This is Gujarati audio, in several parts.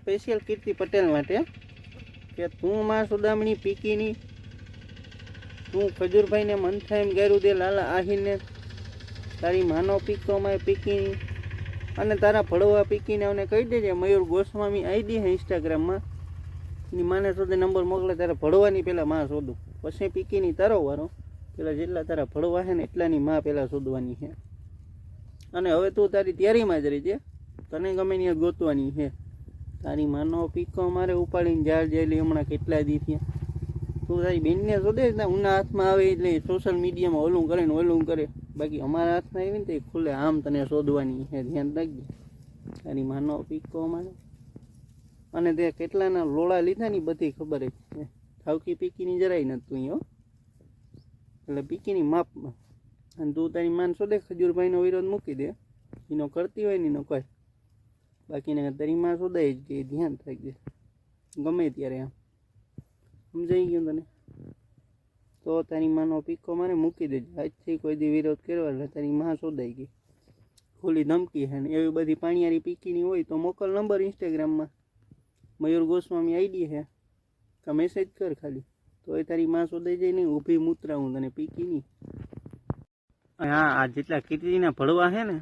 સ્પેશિયલ કીર્તિ પટેલ માટે કે તું માં સુદામણી પીકીની, તું ખજૂરભાઈને મનથા એમ ગાયરું દે લાલા આહીને, તારી માનો પીકો માં પીકીની અને તારા ભળવા પીકીને અમને કહી દેજે મયુર ગોસ્વામી આઈડી હે ઇન્સ્ટાગ્રામમાં, એની માને શોધે નંબર મોકલે, તારા ભળવાની પહેલાં માં શોધું, પછી પીકીની તારો વારો, પેલા જેટલા તારા ભળવા છે ને એટલાની માં પહેલાં શોધવાની છે. અને હવે તું તારી તૈયારીમાં જ રહીજે, તને ગમે ત્યાં ગોતવાની છે. તારી માનો પીકો મારે ઉપાડીને જાળ જેલી હમણાં કેટલા દી થયા. તું તારી બેનને શોધે ને ઉના હાથમાં આવે એટલે સોશિયલ મીડિયામાં ઓલું કરે ને ઓલું કરે, બાકી અમારા હાથમાં આવી ને તો ખુલ્લે આમ તને શોધવાની છે, ધ્યાન રાખજે. તારી માનો પીકો મારે અને તે કેટલાના લોળા લીધા ની બધી ખબર જ છે. થાવકી પીકીની જરાય નથી તું હો, એટલે પીકીની માપમાં. અને તું તારી માન શોધે ખજૂરભાઈનો વિરોધ મૂકી દે, એનો કરતી હોય ને એનો કોઈ, બાકીને તારી માં શોધાય જ કે ધ્યાન રાખજે ગમે ત્યારે. આમ સમજાઈ ગયું તને? તો તારી માનો પીકો મારે મૂકી દેજો, આજથી કોઈ દી વિરોધ કરવા એટલે તારી માં શોધાઈ ગઈ. ખુલ્લી ધમકી છે ને એવી બધી પાણીયારી પીકીની હોય તો મોકલ નંબર ઇન્સ્ટાગ્રામમાં, મયુર ગોસ્વામી આઈડી છે, કે મેસેજ કર ખાલી, તો એ તારી માં શોધાઈ જાય નહીં. ઊભી મૂતરાવું તને પીકીની. હા, આ જેટલા કીર્તિના ભળવા છે ને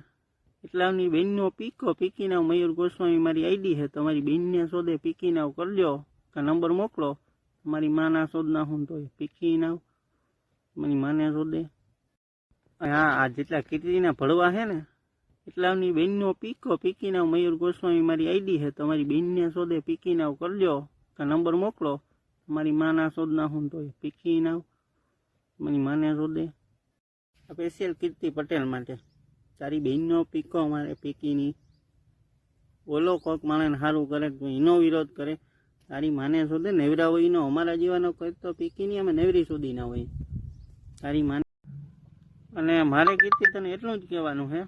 એટલાની બેનનો પીકો પીકીના મયુર ગોસ્વામી મારી આઈડી છે, તમારી બેનને શોધે પીકીના કરજો, કે નંબર મોકલો. તમારી માના શોધ નાખું તો પીકીના મારી માને શોધે. હા, આ જેટલા કીર્તિના ભળવા છે ને એટલાની બેનનો પીકો પીકીના મયુર ગોસ્વામી મારી આઈડી છે, તમારી બેનને શોધે પીકીના કરજો, કે નંબર મોકલો. તમારી માના શોધ નાખું તો પીકીના મારી માને શોધે. સ્પેશિયલ કીર્તિ પટેલ માટે, તારી બેનનો પીકો મારે પીકીની, ઓલો કોક માણસને સારું કરે તો એનો વિરોધ કરે, તારી માને શોધે નેવરા હોય એનો, અમારા જેવાનો કોઈ તો પીકીની અમે નેવરી શોધી ના હોય તારી માને. અને મારે કીર્તિ તને એટલું જ કહેવાનું છે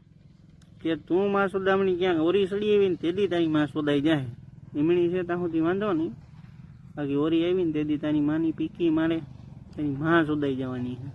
કે તું માં સુદામણી ક્યાંક ઓરી સડી આવી ને તેથી તારી માં શોધાઈ જાય. એમણી છે ત્યાં સુધી વાંધો નહીં, બાકી ઓરી આવી ને તેથી તારી માની પીકી મારે તારી માં શોધાઈ જવાની છે.